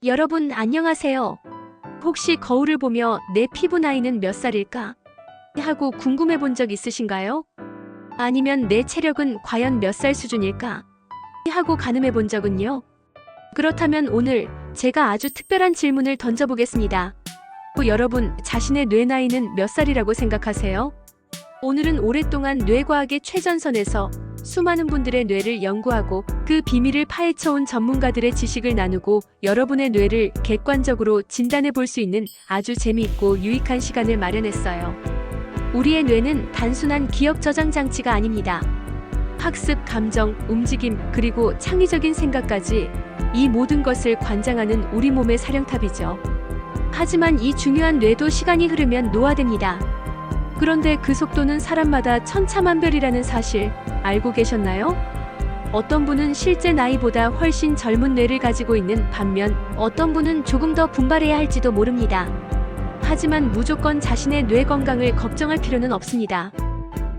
여러분 안녕하세요. 혹시 거울을 보며 내 피부 나이는 몇 살일까? 하고 궁금해 본 적 있으신가요? 아니면 내 체력은 과연 몇 살 수준일까? 하고 가늠해 본 적은요? 그렇다면 오늘 제가 아주 특별한 질문을 던져보겠습니다. 여러분, 자신의 뇌 나이는 몇 살이라고 생각하세요? 오늘은 오랫동안 뇌과학의 최전선에서 수많은 분들의 뇌를 연구하고 그 비밀을 파헤쳐온 전문가들의 지식을 나누고 여러분의 뇌를 객관적으로 진단해 볼 수 있는 아주 재미있고 유익한 시간을 마련했어요. 우리의 뇌는 단순한 기억 저장 장치가 아닙니다. 학습, 감정, 움직임, 그리고 창의적인 생각까지 이 모든 것을 관장하는 우리 몸의 사령탑이죠. 하지만 이 중요한 뇌도 시간이 흐르면 노화됩니다. 그런데 그 속도는 사람마다 천차만별이라는 사실 알고 계셨나요? 어떤 분은 실제 나이보다 훨씬 젊은 뇌를 가지고 있는 반면 어떤 분은 조금 더 분발해야 할지도 모릅니다. 하지만 무조건 자신의 뇌 건강을 걱정할 필요는 없습니다.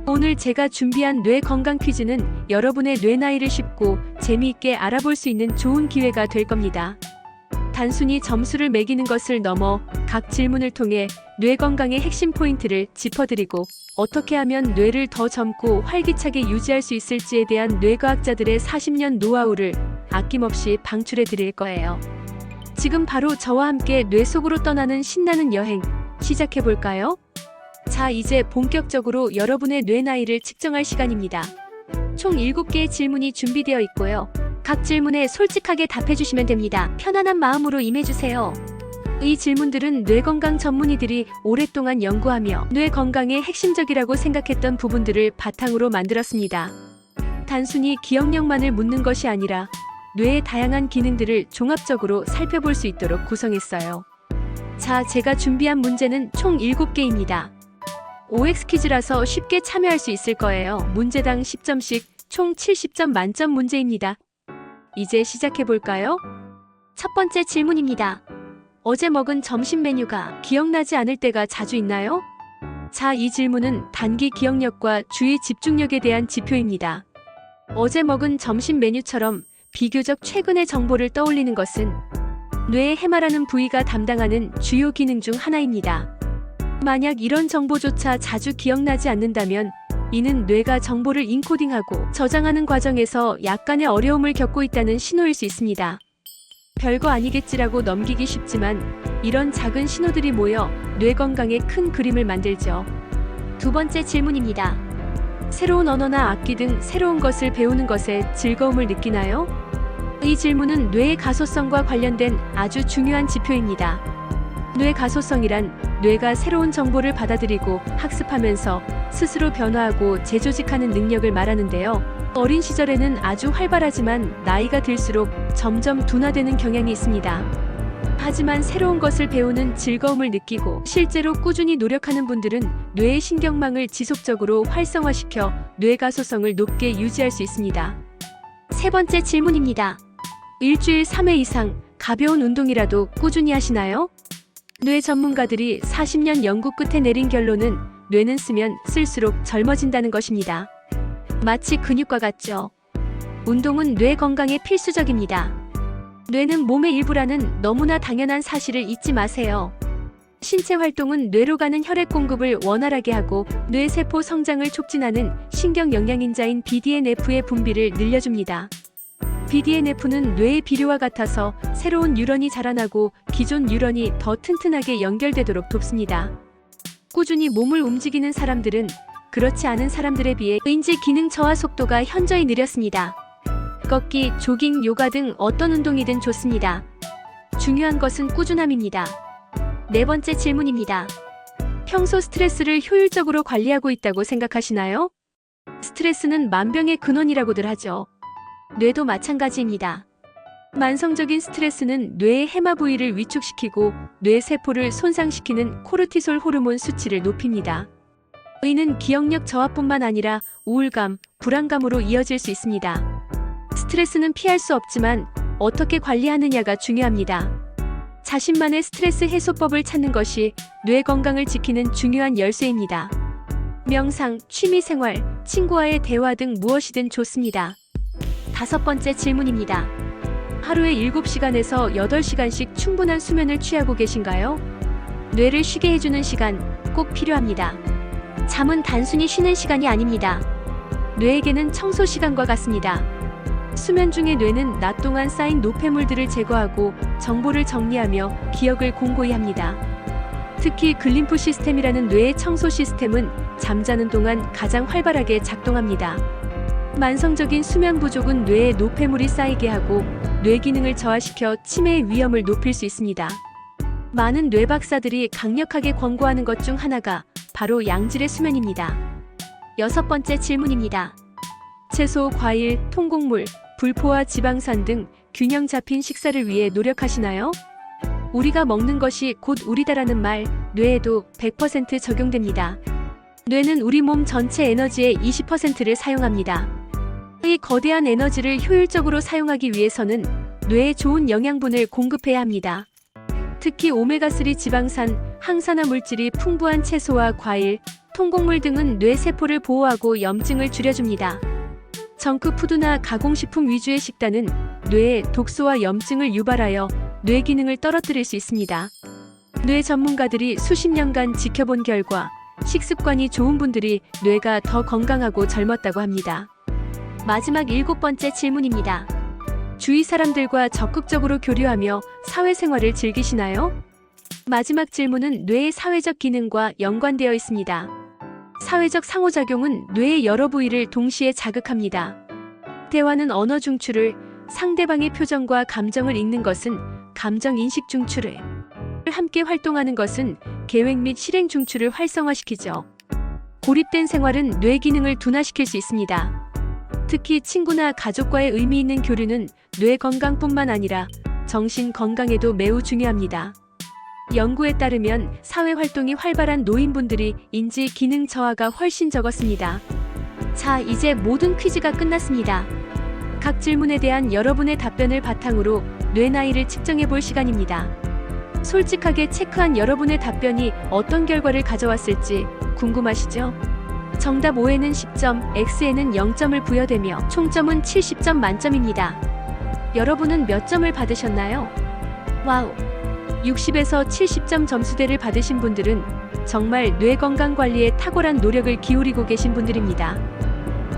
오늘 제가 준비한 뇌 건강 퀴즈는 여러분의 뇌 나이를 쉽고 재미있게 알아볼 수 있는 좋은 기회가 될 겁니다. 단순히 점수를 매기는 것을 넘어 각 질문을 통해 뇌 건강의 핵심 포인트를 짚어드리고 어떻게 하면 뇌를 더 젊고 활기차게 유지할 수 있을지에 대한 뇌과학자들의 40년 노하우를 아낌없이 방출해 드릴 거예요. 지금 바로 저와 함께 뇌 속으로 떠나는 신나는 여행 시작해 볼까요? 자, 이제 본격적으로 여러분의 뇌 나이를 측정할 시간입니다. 총 7개의 질문이 준비되어 있고요. 각 질문에 솔직하게 답해주시면 됩니다. 편안한 마음으로 임해주세요. 이 질문들은 뇌건강 전문의들이 오랫동안 연구하며 뇌 건강의 핵심적이라고 생각했던 부분들을 바탕으로 만들었습니다. 단순히 기억력만을 묻는 것이 아니라 뇌의 다양한 기능들을 종합적으로 살펴볼 수 있도록 구성했어요. 자, 제가 준비한 문제는 총 7개입니다. OX 퀴즈라서 쉽게 참여할 수 있을 거예요. 문제당 10점씩 총 70점 만점 문제입니다. 이제 시작해볼까요? 첫 번째 질문입니다. 어제 먹은 점심 메뉴가 기억나지 않을 때가 자주 있나요? 자, 이 질문은 단기 기억력과 주의 집중력에 대한 지표입니다. 어제 먹은 점심 메뉴처럼 비교적 최근의 정보를 떠올리는 것은 뇌의 해마라는 부위가 담당하는 주요 기능 중 하나입니다. 만약 이런 정보조차 자주 기억나지 않는다면 이는 뇌가 정보를 인코딩하고 저장하는 과정에서 약간의 어려움을 겪고 있다는 신호일 수 있습니다. 별거 아니겠지라고 넘기기 쉽지만 이런 작은 신호들이 모여 뇌 건강에 큰 그림을 만들죠. 두 번째 질문입니다. 새로운 언어나 악기 등 새로운 것을 배우는 것에 즐거움을 느끼나요? 이 질문은 뇌의 가소성과 관련된 아주 중요한 지표입니다. 뇌 가소성이란 뇌가 새로운 정보를 받아들이고 학습하면서 스스로 변화하고 재조직하는 능력을 말하는데요. 어린 시절에는 아주 활발하지만 나이가 들수록 점점 둔화되는 경향이 있습니다. 하지만 새로운 것을 배우는 즐거움을 느끼고 실제로 꾸준히 노력하는 분들은 뇌의 신경망을 지속적으로 활성화시켜 뇌 가소성을 높게 유지할 수 있습니다. 세 번째 질문입니다. 일주일 3회 이상 가벼운 운동이라도 꾸준히 하시나요? 뇌 전문가들이 40년 연구 끝에 내린 결론은 뇌는 쓰면 쓸수록 젊어진다는 것입니다. 마치 근육과 같죠. 운동은 뇌 건강에 필수적입니다. 뇌는 몸의 일부라는 너무나 당연한 사실을 잊지 마세요. 신체 활동은 뇌로 가는 혈액 공급을 원활하게 하고 뇌세포 성장을 촉진하는 신경 영양인자인 BDNF의 분비를 늘려줍니다. BDNF는 뇌의 비료와 같아서 새로운 뉴런이 자라나고 기존 뉴런이 더 튼튼하게 연결되도록 돕습니다. 꾸준히 몸을 움직이는 사람들은 그렇지 않은 사람들에 비해 인지 기능 저하 속도가 현저히 느렸습니다. 걷기, 조깅, 요가 등 어떤 운동이든 좋습니다. 중요한 것은 꾸준함입니다. 네 번째 질문입니다. 평소 스트레스를 효율적으로 관리하고 있다고 생각하시나요? 스트레스는 만병의 근원이라고들 하죠. 뇌도 마찬가지입니다. 만성적인 스트레스는 뇌의 해마 부위를 위축시키고 뇌 세포를 손상시키는 코르티솔 호르몬 수치를 높입니다. 이는 기억력 저하뿐만 아니라 우울감, 불안감으로 이어질 수 있습니다. 스트레스는 피할 수 없지만 어떻게 관리하느냐가 중요합니다. 자신만의 스트레스 해소법을 찾는 것이 뇌 건강을 지키는 중요한 열쇠입니다. 명상, 취미생활, 친구와의 대화 등 무엇이든 좋습니다. 다섯 번째 질문입니다. 하루에 7시간에서 8시간씩 충분한 수면을 취하고 계신가요? 뇌를 쉬게 해주는 시간 꼭 필요합니다. 잠은 단순히 쉬는 시간이 아닙니다. 뇌에게는 청소 시간과 같습니다. 수면 중에 뇌는 낮 동안 쌓인 노폐물들을 제거하고 정보를 정리하며 기억을 공고히 합니다. 특히 글림프 시스템이라는 뇌의 청소 시스템은 잠자는 동안 가장 활발하게 작동합니다. 만성적인 수면 부족은 뇌에 노폐물이 쌓이게 하고 뇌 기능을 저하시켜 치매의 위험을 높일 수 있습니다. 많은 뇌박사들이 강력하게 권고하는 것 중 하나가 바로 양질의 수면입니다. 6번째 질문입니다. 채소, 과일, 통곡물, 불포화 지방산 등 균형 잡힌 식사를 위해 노력하시나요? 우리가 먹는 것이 곧 우리다라는 말, 뇌에도 100% 적용됩니다. 뇌는 우리 몸 전체 에너지의 20%를 사용합니다. 이 거대한 에너지를 효율적으로 사용하기 위해서는 뇌에 좋은 영양분을 공급해야 합니다. 특히 오메가3 지방산, 항산화 물질이 풍부한 채소와 과일, 통곡물 등은 뇌 세포를 보호하고 염증을 줄여줍니다. 정크푸드나 가공식품 위주의 식단은 뇌에 독소와 염증을 유발하여 뇌 기능을 떨어뜨릴 수 있습니다. 뇌 전문가들이 수십 년간 지켜본 결과 식습관이 좋은 분들이 뇌가 더 건강하고 젊었다고 합니다. 마지막 7번째 질문입니다. 주위 사람들과 적극적으로 교류하며 사회생활을 즐기시나요? 마지막 질문은 뇌의 사회적 기능과 연관되어 있습니다. 사회적 상호작용은 뇌의 여러 부위를 동시에 자극합니다. 대화는 언어 중추를, 상대방의 표정과 감정을 읽는 것은 감정 인식 중추를, 함께 활동하는 것은 계획 및 실행 중추를 활성화시키죠. 고립된 생활은 뇌 기능을 둔화시킬 수 있습니다. 특히 친구나 가족과의 의미 있는 교류는 뇌 건강뿐만 아니라 정신 건강에도 매우 중요합니다. 연구에 따르면 사회 활동이 활발한 노인분들이 인지 기능 저하가 훨씬 적었습니다. 자, 이제 모든 퀴즈가 끝났습니다. 각 질문에 대한 여러분의 답변을 바탕으로 뇌 나이를 측정해 볼 시간입니다. 솔직하게 체크한 여러분의 답변이 어떤 결과를 가져왔을지 궁금하시죠? 정답 O에는 10점, X에는 0점을 부여되며 총점은 70점 만점입니다. 여러분은 몇 점을 받으셨나요? 와우! 60에서 70점 점수대를 받으신 분들은 정말 뇌 건강 관리에 탁월한 노력을 기울이고 계신 분들입니다.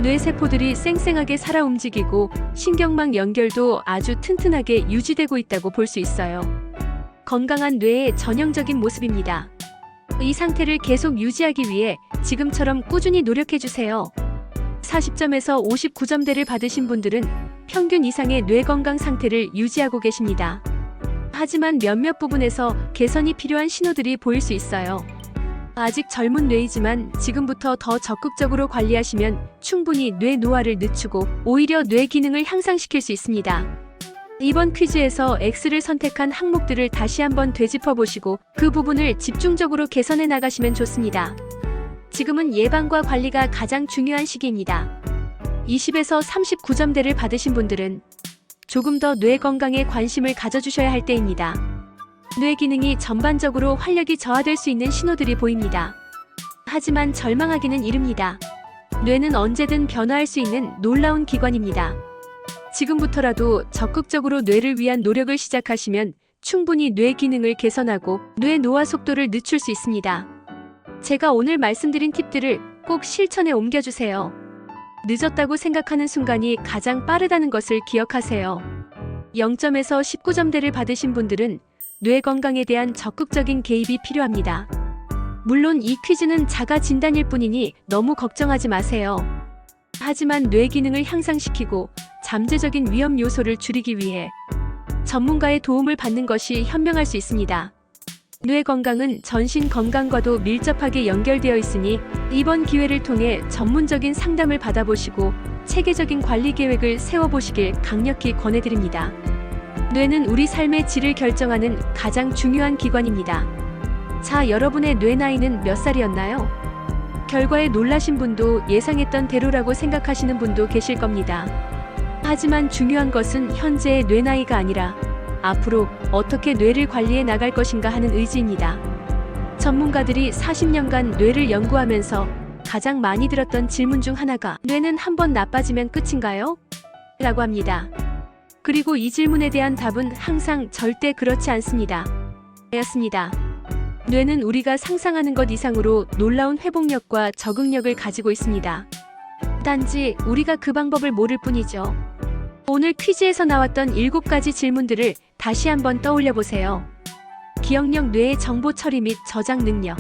뇌 세포들이 쌩쌩하게 살아 움직이고 신경망 연결도 아주 튼튼하게 유지되고 있다고 볼 수 있어요. 건강한 뇌의 전형적인 모습입니다. 이 상태를 계속 유지하기 위해 지금처럼 꾸준히 노력해주세요. 40점에서 59점대를 받으신 분들은 평균 이상의 뇌 건강 상태를 유지하고 계십니다. 하지만 몇몇 부분에서 개선이 필요한 신호들이 보일 수 있어요. 아직 젊은 뇌이지만 지금부터 더 적극적으로 관리하시면 충분히 뇌 노화를 늦추고 오히려 뇌 기능을 향상시킬 수 있습니다. 이번 퀴즈에서 X를 선택한 항목들을 다시 한번 되짚어 보시고 그 부분을 집중적으로 개선해 나가시면 좋습니다. 지금은 예방과 관리가 가장 중요한 시기입니다. 20에서 39점대를 받으신 분들은 조금 더 뇌 건강에 관심을 가져주셔야 할 때입니다. 뇌 기능이 전반적으로 활력이 저하될 수 있는 신호들이 보입니다. 하지만 절망하기는 이릅니다. 뇌는 언제든 변화할 수 있는 놀라운 기관입니다. 지금부터라도 적극적으로 뇌를 위한 노력을 시작하시면 충분히 뇌 기능을 개선하고 뇌 노화 속도를 늦출 수 있습니다. 제가 오늘 말씀드린 팁들을 꼭 실천에 옮겨주세요. 늦었다고 생각하는 순간이 가장 빠르다는 것을 기억하세요. 0점에서 19점대를 받으신 분들은 뇌 건강에 대한 적극적인 개입이 필요합니다. 물론 이 퀴즈는 자가 진단일 뿐이니 너무 걱정하지 마세요. 하지만 뇌 기능을 향상시키고 잠재적인 위험 요소를 줄이기 위해 전문가의 도움을 받는 것이 현명할 수 있습니다. 뇌 건강은 전신 건강과도 밀접하게 연결되어 있으니 이번 기회를 통해 전문적인 상담을 받아보시고 체계적인 관리 계획을 세워보시길 강력히 권해드립니다. 뇌는 우리 삶의 질을 결정하는 가장 중요한 기관입니다. 자, 여러분의 뇌 나이는 몇 살이었나요? 결과에 놀라신 분도 예상했던 대로라고 생각하시는 분도 계실 겁니다. 하지만 중요한 것은 현재의 뇌 나이가 아니라 앞으로 어떻게 뇌를 관리해 나갈 것인가 하는 의지입니다. 전문가들이 40년간 뇌를 연구하면서 가장 많이 들었던 질문 중 하나가 뇌는 한번 나빠지면 끝인가요? 라고 합니다. 그리고 이 질문에 대한 답은 항상 절대 그렇지 않습니다. 였습니다. 뇌는 우리가 상상하는 것 이상으로 놀라운 회복력과 적응력을 가지고 있습니다. 단지 우리가 그 방법을 모를 뿐이죠. 오늘 퀴즈에서 나왔던 7가지 질문들을 다시 한번 떠올려 보세요. 기억력, 뇌의 정보 처리 및 저장 능력,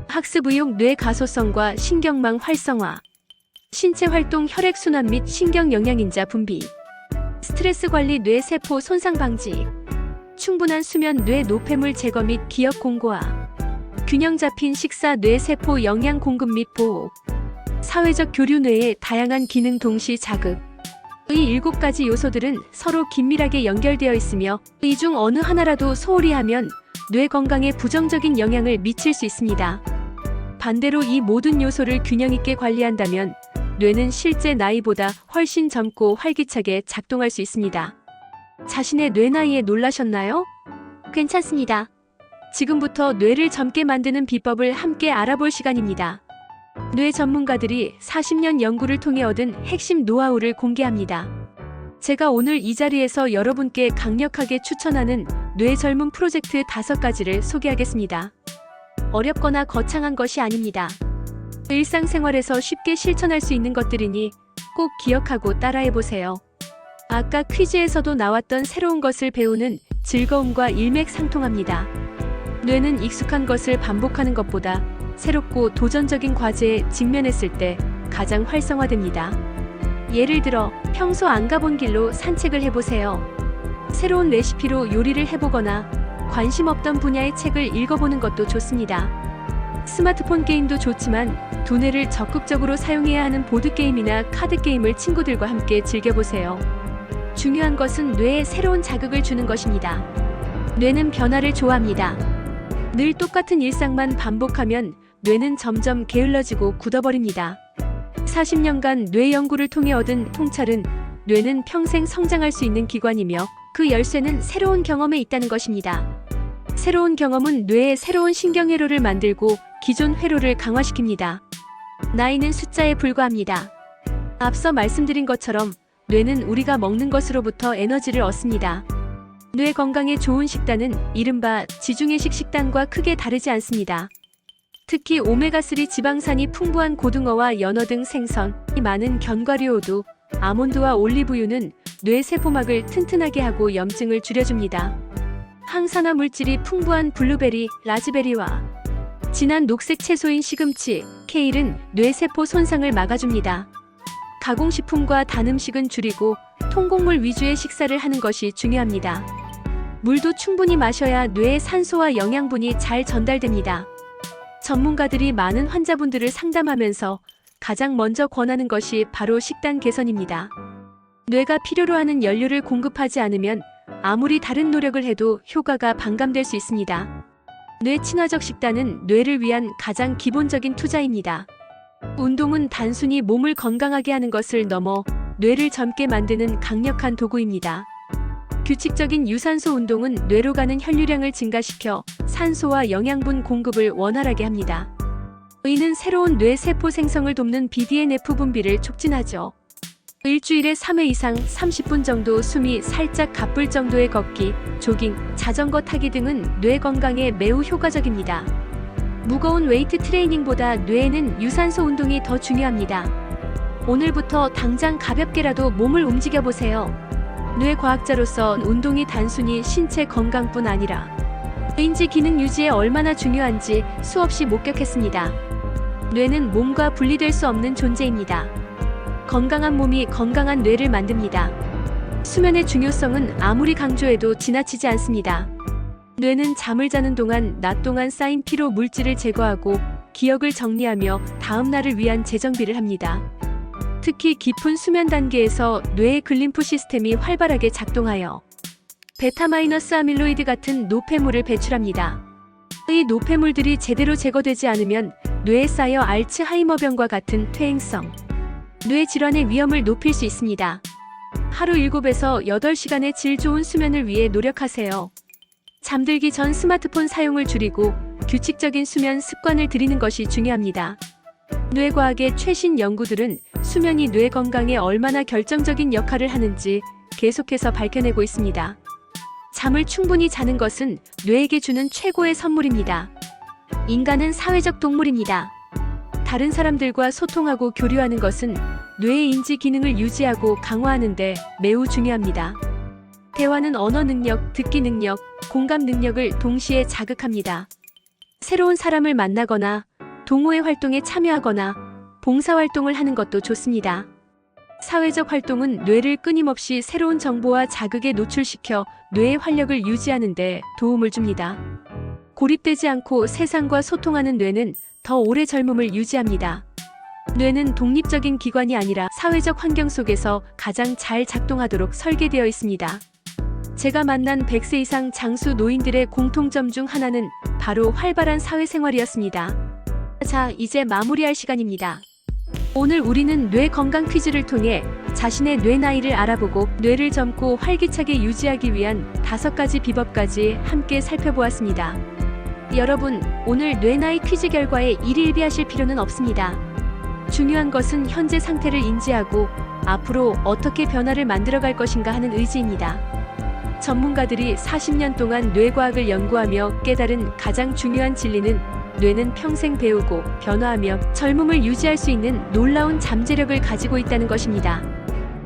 학습 의욕, 뇌 가소성과 신경망 활성화, 신체 활동, 혈액순환 및 신경 영양인자 분비, 스트레스 관리, 뇌 세포 손상 방지, 충분한 수면, 뇌 노폐물 제거 및 기억 공고화, 균형 잡힌 식사, 뇌 세포 영양 공급 및 보호, 사회적 교류, 뇌의 다양한 기능 동시 자극. 이 7가지 요소들은 서로 긴밀하게 연결되어 있으며 이 중 어느 하나라도 소홀히 하면 뇌 건강에 부정적인 영향을 미칠 수 있습니다. 반대로 이 모든 요소를 균형 있게 관리한다면 뇌는 실제 나이보다 훨씬 젊고 활기차게 작동할 수 있습니다. 자신의 뇌 나이에 놀라셨나요? 괜찮습니다. 지금부터 뇌를 젊게 만드는 비법을 함께 알아볼 시간입니다. 뇌 전문가들이 40년 연구를 통해 얻은 핵심 노하우를 공개합니다. 제가 오늘 이 자리에서 여러분께 강력하게 추천하는 뇌 젊음 프로젝트 5가지를 소개하겠습니다. 어렵거나 거창한 것이 아닙니다. 일상생활에서 쉽게 실천할 수 있는 것들이니 꼭 기억하고 따라해보세요. 아까 퀴즈에서도 나왔던 새로운 것을 배우는 즐거움과 일맥상통합니다. 뇌는 익숙한 것을 반복하는 것보다 새롭고 도전적인 과제에 직면했을 때 가장 활성화됩니다. 예를 들어 평소 안 가본 길로 산책을 해보세요. 새로운 레시피로 요리를 해보거나 관심 없던 분야의 책을 읽어보는 것도 좋습니다. 스마트폰 게임도 좋지만 두뇌를 적극적으로 사용해야 하는 보드게임이나 카드게임을 친구들과 함께 즐겨보세요. 중요한 것은 뇌에 새로운 자극을 주는 것입니다. 뇌는 변화를 좋아합니다. 늘 똑같은 일상만 반복하면 뇌는 점점 게을러지고 굳어버립니다. 40년간 뇌 연구를 통해 얻은 통찰은 뇌는 평생 성장할 수 있는 기관이며 그 열쇠는 새로운 경험에 있다는 것입니다. 새로운 경험은 뇌에 새로운 신경회로를 만들고 기존 회로를 강화시킵니다. 나이는 숫자에 불과합니다. 앞서 말씀드린 것처럼 뇌는 우리가 먹는 것으로부터 에너지를 얻습니다. 뇌 건강에 좋은 식단은 이른바 지중해식 식단과 크게 다르지 않습니다. 특히 오메가3 지방산이 풍부한 고등어와 연어 등 생선이 많은 견과류호두, 아몬드와 올리브유는 뇌 세포막을 튼튼하게 하고 염증을 줄여줍니다. 항산화 물질이 풍부한 블루베리, 라즈베리와 진한 녹색 채소인 시금치, 케일은 뇌 세포 손상을 막아줍니다. 가공식품과 단 음식은 줄이고 통곡물 위주의 식사를 하는 것이 중요합니다. 물도 충분히 마셔야 뇌에 산소와 영양분이 잘 전달됩니다. 전문가들이 많은 환자분들을 상담하면서 가장 먼저 권하는 것이 바로 식단 개선입니다. 뇌가 필요로 하는 연료를 공급하지 않으면 아무리 다른 노력을 해도 효과가 반감될 수 있습니다. 뇌 친화적 식단은 뇌를 위한 가장 기본적인 투자입니다. 운동은 단순히 몸을 건강하게 하는 것을 넘어 뇌를 젊게 만드는 강력한 도구입니다. 규칙적인 유산소 운동은 뇌로 가는 혈류량을 증가시켜 산소와 영양분 공급을 원활하게 합니다. 이는 새로운 뇌 세포 생성을 돕는 BDNF 분비를 촉진하죠. 일주일에 3회 이상 30분 정도 숨이 살짝 가쁠 정도의 걷기, 조깅, 자전거 타기 등은 뇌 건강에 매우 효과적입니다. 무거운 웨이트 트레이닝보다 뇌에는 유산소 운동이 더 중요합니다. 오늘부터 당장 가볍게라도 몸을 움직여보세요. 뇌과학자로서 운동이 단순히 신체 건강뿐 아니라 인지 기능 유지에 얼마나 중요한지 수없이 목격했습니다. 뇌는 몸과 분리될 수 없는 존재입니다. 건강한 몸이 건강한 뇌를 만듭니다. 수면의 중요성은 아무리 강조해도 지나치지 않습니다. 뇌는 잠을 자는 동안 낮 동안 쌓인 피로 물질을 제거하고 기억을 정리하며 다음 날을 위한 재정비를 합니다. 특히 깊은 수면 단계에서 뇌의 글림프 시스템이 활발하게 작동하여 베타-아밀로이드 같은 노폐물을 배출합니다. 이 노폐물들이 제대로 제거되지 않으면 뇌에 쌓여 알츠하이머병과 같은 퇴행성 뇌 질환의 위험을 높일 수 있습니다. 하루 7에서 8시간의 질 좋은 수면을 위해 노력하세요. 잠들기 전 스마트폰 사용을 줄이고 규칙적인 수면 습관을 들이는 것이 중요합니다. 뇌과학의 최신 연구들은 수면이 뇌 건강에 얼마나 결정적인 역할을 하는지 계속해서 밝혀내고 있습니다. 잠을 충분히 자는 것은 뇌에게 주는 최고의 선물입니다. 인간은 사회적 동물입니다. 다른 사람들과 소통하고 교류하는 것은 뇌의 인지 기능을 유지하고 강화하는 데 매우 중요합니다. 대화는 언어 능력, 듣기 능력, 공감 능력을 동시에 자극합니다. 새로운 사람을 만나거나 동호회 활동에 참여하거나 봉사활동을 하는 것도 좋습니다. 사회적 활동은 뇌를 끊임없이 새로운 정보와 자극에 노출시켜 뇌의 활력을 유지하는 데 도움을 줍니다. 고립되지 않고 세상과 소통하는 뇌는 더 오래 젊음을 유지합니다. 뇌는 독립적인 기관이 아니라 사회적 환경 속에서 가장 잘 작동하도록 설계되어 있습니다. 제가 만난 100세 이상 장수 노인들의 공통점 중 하나는 바로 활발한 사회생활이었습니다. 자, 이제 마무리할 시간입니다. 오늘 우리는 뇌 건강 퀴즈를 통해 자신의 뇌 나이를 알아보고 뇌를 젊고 활기차게 유지하기 위한 5가지 비법까지 함께 살펴보았습니다. 여러분, 오늘 뇌 나이 퀴즈 결과에 일희일비하실 필요는 없습니다. 중요한 것은 현재 상태를 인지하고 앞으로 어떻게 변화를 만들어갈 것인가 하는 의지입니다. 전문가들이 40년 동안 뇌과학을 연구하며 깨달은 가장 중요한 진리는 뇌는 평생 배우고 변화하며 젊음을 유지할 수 있는 놀라운 잠재력을 가지고 있다는 것입니다.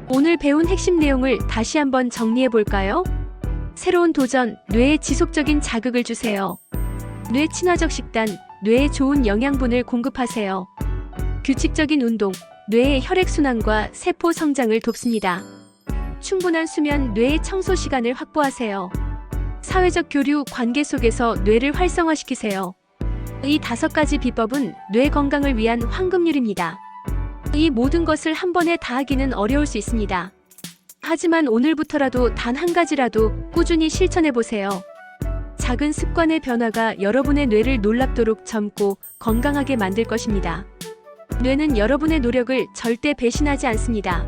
오늘 배운 핵심 내용을 다시 한번 정리해 볼까요? 새로운 도전, 뇌에 지속적인 자극을 주세요. 뇌 친화적 식단, 뇌에 좋은 영양분을 공급하세요. 규칙적인 운동, 뇌의 혈액순환과 세포 성장을 돕습니다. 충분한 수면, 뇌의 청소 시간을 확보하세요. 사회적 교류, 관계 속에서 뇌를 활성화시키세요. 이 5가지 비법은 뇌 건강을 위한 황금률입니다. 이 모든 것을 한 번에 다 하기는 어려울 수 있습니다. 하지만 오늘부터라도 단 한 가지라도 꾸준히 실천해 보세요. 작은 습관의 변화가 여러분의 뇌를 놀랍도록 젊고 건강하게 만들 것입니다. 뇌는 여러분의 노력을 절대 배신하지 않습니다.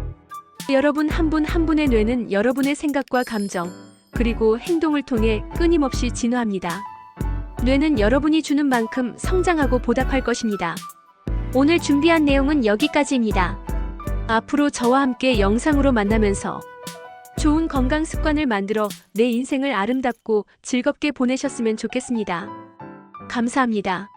여러분 한 분 한 분의 뇌는 여러분의 생각과 감정, 그리고 행동을 통해 끊임없이 진화합니다. 뇌는 여러분이 주는 만큼 성장하고 보답할 것입니다. 오늘 준비한 내용은 여기까지입니다. 앞으로 저와 함께 영상으로 만나면서 좋은 건강 습관을 만들어 내 인생을 아름답고 즐겁게 보내셨으면 좋겠습니다. 감사합니다.